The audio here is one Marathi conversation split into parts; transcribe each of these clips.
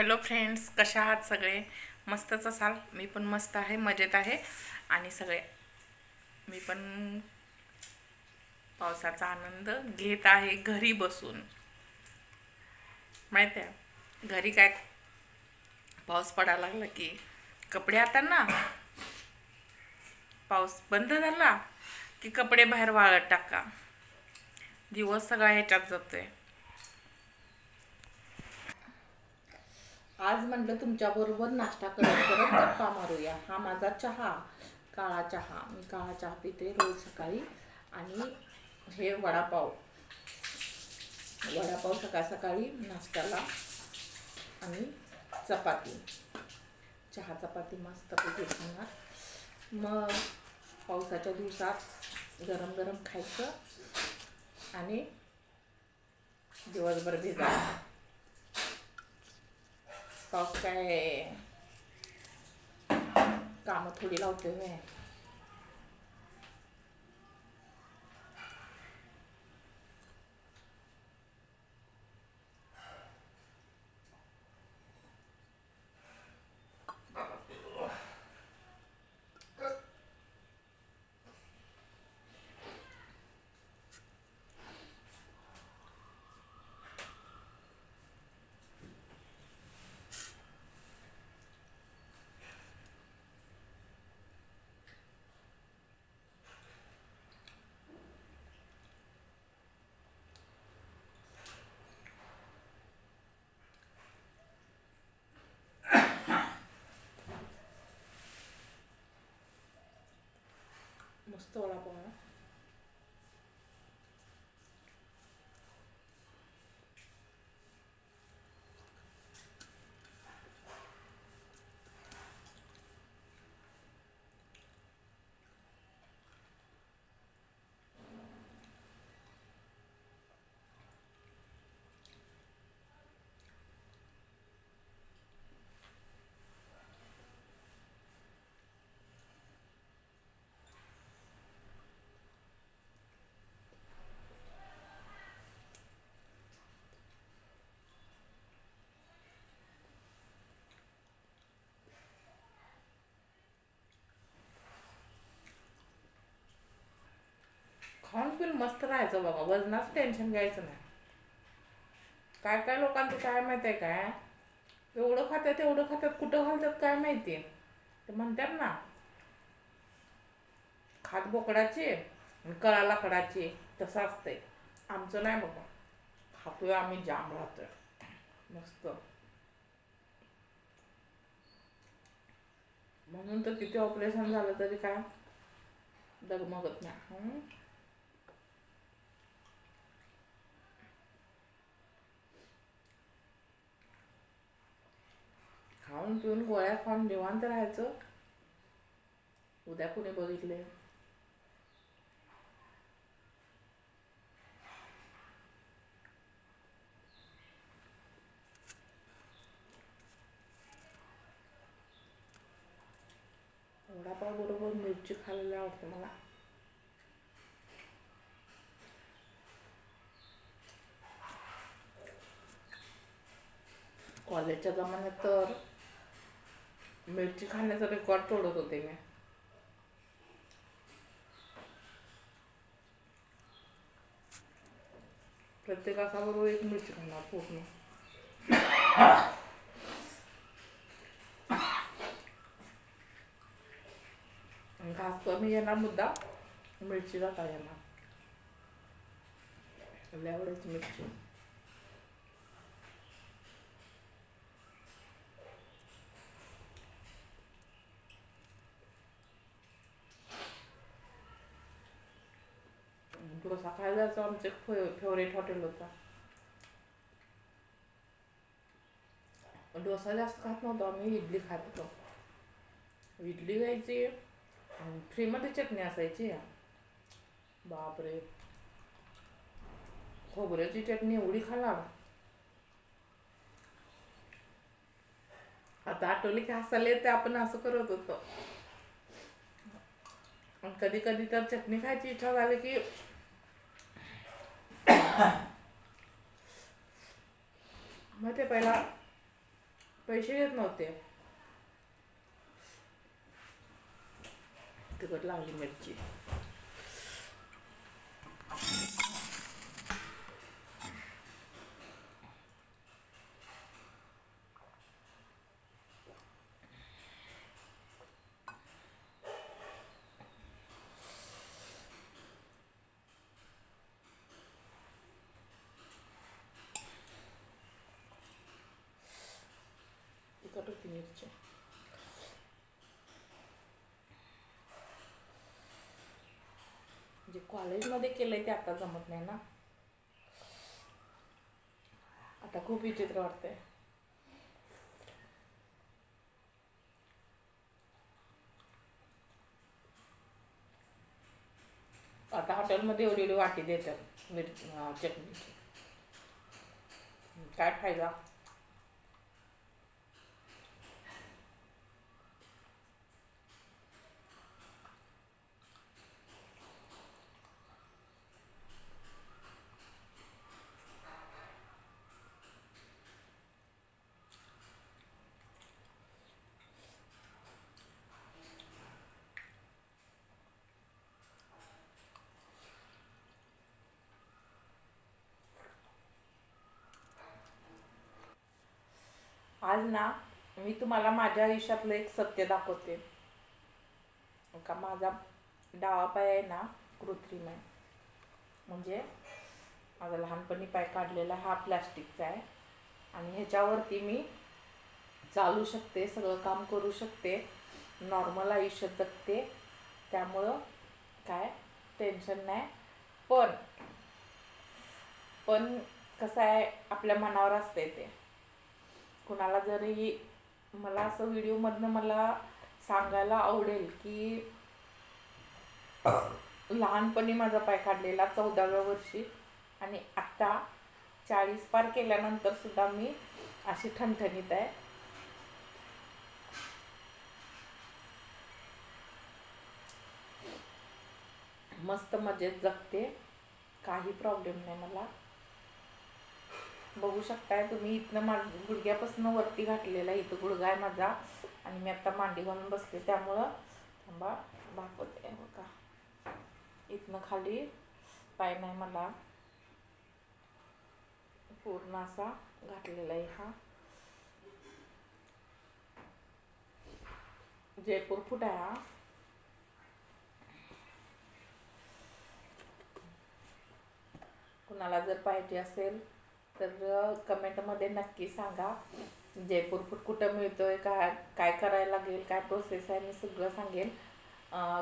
हॅलो फ्रेंड्स, कशा आहात सगळे? मस्तच असाल. मी पण मस्त आहे, मजेत आहे. आणि मी पण पावसाचा आनंद घेत आहे घरी बसून. माहिती आहे, घरी काय, पाऊस पडायला लागला की कपडे आता ना, पाऊस बंद झाला की कपडे बाहेर वाळत टाका. दिवस सगळा ह्याच्यात जातोय. आज म्हटलं तुमच्याबरोबर नाश्ता करत करत गप्पा मारूया. हा माझा चहा, काळा चहा. मी काळा चहा पिते रोज सकाळी. आणि हे वडापाव सकाळ सकाळी नाश्त्याला. आणि चपाती, चहा चपाती मस्तपैकी खाणार. मग पावसाच्या दिवसात गरम गरम खायचं आणि दिवसभर भिजायचं. पाऊस काय कामं थोडी लावते होय. मस्त वडापाव ना. खाऊन पिऊन मस्त राहायचं बाबा, वजनाचं टेन्शन घ्यायचं नाही. काय काय लोकांचं काय माहिती आहे काय, एवढं खात्यात कुठं घालतात काय माहिती. ते म्हणतात ना, खात बोकडाची आणि कळा लाकडाची, तसं असतंय. आमचं नाही बाबा, खातोय आम्ही, जाम राहतोय मस्त. म्हणून तर किती ऑपरेशन झालं तरी काय डगमगत नाही. खाऊन पिऊन गोळ्या खाऊन निवांत राहायचं. उद्या कुणी बघितले. वडापाव बरोबर मिरची खायला आवडते मला. कॉलेजच्या जमान्यात तर मिरची खाण्याचा रेकॉर्ड तोडत होते मी. प्रत्येकाबरोबर एक मिरची खाणार पूर्ण. घास कमी येणार, मुद्दा मिरचीला काय येणार. एवढीच मिरची. डोसा खायला जायचं, आमचं फेवरेट हॉटेल होता. डोसा जास्त खात नव्हतो आम्ही, इडली खात होतो. इडली घ्यायची, फ्रीमध्ये चटणी असायची. बापरे, खोबऱ्याची चटणी एवढी खाणार. आता आठवली की हसायला येते, आपण असं करत होतो. कधी कधी तर चटणी खायची इच्छा झाली की माहिती पहिला पैसे देत नव्हते. तिखट लागली मिरची. तिखट होती मिरची. जे कॉलेजमध्ये केलंय ते आता जमत नाही ना. आता खूप विचित्र वाटतंय. आता हॉटेलमध्ये एवढी वाटी देतात चटणीची. काय फायदा. आज ना मी तुम्हाला माझ्या आयुष्यातलं एक सत्य दाखवते. का माझा डावा पाय आहे ना कृत्रिम आहे. म्हणजे माझा लहानपणी पाय काढलेला हा प्लॅस्टिकचा आहे आणि ह्याच्यावरती मी चालू शकते, सगळं काम करू शकते, नॉर्मल आयुष्य जगते. त्यामुळं काय टेन्शन नाही. पण पण कसं आहे, आपल्या मनावर असते ते. कुणाला जरी मला असं व्हिडिओमधनं मला सांगायला आवडेल की लहानपणी माझा पाय काढलेला 14व्या वर्षी आणि आत्ता 40 पार केल्यानंतर सुद्धा मी अशी ठणठणीत आहे. मस्त मजेत जगते, काही प्रॉब्लेम नाही मला. बघू शकताय तुम्ही, इथनं माझं गुडघ्यापासून वरती घातलेला इथं गुडघा आहे माझा आणि मी आता मांडी घालून बसले. त्यामुळं थांबा दाखवते बघा, इथनं खाली पाय नाही मला, पूर्ण असा घातलेला आहे. हा जयपूर फूट आहे हा. कुणाला जर पाहिजे असेल तर कमेंटमध्ये नक्की सांगा. जयपूर फूट कुठं मिळतोय, काय करायला लागेल, काय प्रोसेस आहे, मी सगळं सांगेन.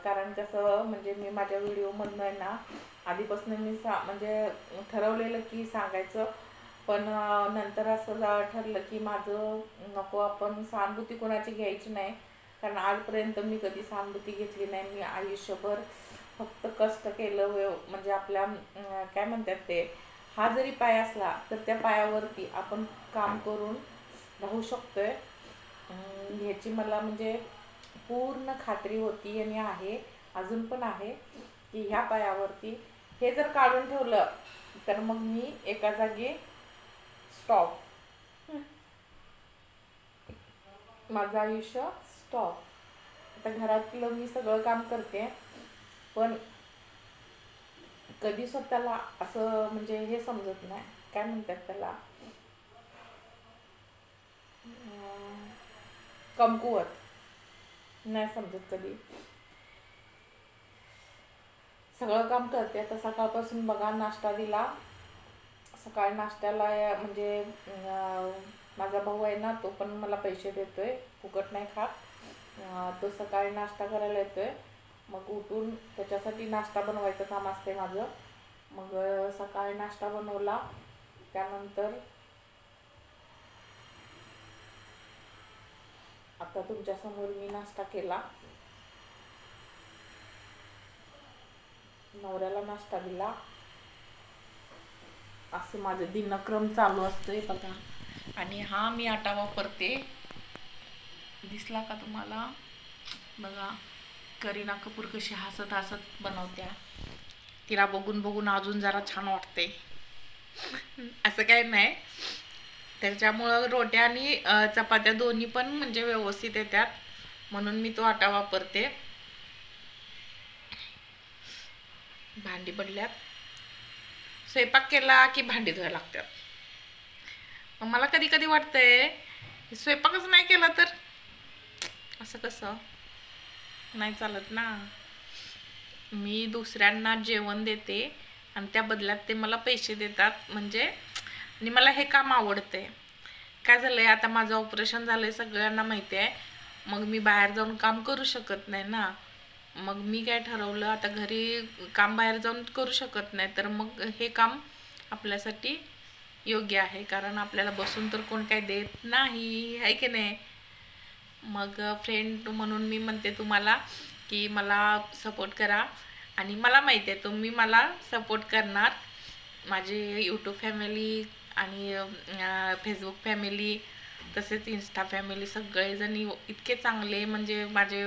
कारण कसं म्हणजे मी माझ्या व्हिडिओमधनं आहे ना आधीपासून मी म्हणजे ठरवलेलं की सांगायचं. पण नंतर असं ठरलं की माझं नको, आपण सहानुभूती कोणाची घ्यायची नाही. कारण आजपर्यंत मी कधी सहानुभूती घेतली नाही. मी आयुष्यभर फक्त कष्ट केलं. म्हणजे आपल्या काय म्हणतात ते, हा जरी पाय असला तर त्या पायावरती आपण काम करून राहू शकतोय ह्याची मला म्हणजे पूर्ण खात्री होती आणि आहे, अजून पण आहे की ह्या पायावरती हे जर काढून ठेवलं तर मग मी एका जागी स्टॉप, माझं आयुष्य स्टॉप. आता घरातलं मी सगळं काम करते पण कधी स्वतःला असं म्हणजे हे समजत नाही, काय म्हणतात त्याला, कमकुवत नाही समजत कधी. सगळं काम करते. आता सकाळपासून बघा नाश्ता दिला. सकाळी नाश्त्याला म्हणजे माझा भाऊ आहे ना, तो पण मला पैसे देतोय, फुकट नाही खात. तो सकाळी नाश्ता करायला येतोय. मग उठून त्याच्यासाठी नाश्ता बनवायचं काम असते माझं. मग सकाळी नाश्ता बनवला. त्यानंतर आता तुमच्यासमोर मी नाश्ता केला, नवऱ्याला नाश्ता दिला. असं माझं दिनक्रम चालू असतोय बघा. आणि हा मी आटा वापरते, दिसला का तुम्हाला बघा. करीना कपूर कशी हसत हसत बनवत्या, तिला बघून बघून अजून जरा छान वाटते. असं काय नाही, त्याच्यामुळं रोट्या आणि चपात्या दोन्ही पण म्हणजे व्यवस्थित येतात, म्हणून मी तो आटा वापरते. भांडी पडल्यात. स्वयंपाक केला की भांडी धुवायला लागतात. मग मला कधी कधी वाटतंय स्वयंपाकच नाही केला तर असं कसं, नाही चालत ना. मी दुसऱ्यांना जेवण देते आणि त्या बदल्यात ते मला पैसे देतात, म्हणजे आणि मला हे काम आवडते. काय झालंय, आता माझं ऑपरेशन झालंय सगळ्यांना माहिती आहे. मग मी बाहेर जाऊन काम करू शकत नाही ना. मग मी काय ठरवलं, आता घरी काम बाहेर जाऊन करू शकत नाही, तर मग हे काम आपल्यासाठी योग्य आहे. कारण आपल्याला बसून तर कोण काय देत नाही, आहे की नाही. मग फ्रेंड म्हणून मी म्हणते तुम्हाला की मला सपोर्ट करा. आणि मला माहिती आहे तुम्ही मला सपोर्ट करणार. माझे यूट्यूब फॅमिली आणि फेसबुक फॅमिली तसेच इन्स्टा फॅमिली सगळेजण इतके चांगले, म्हणजे माझे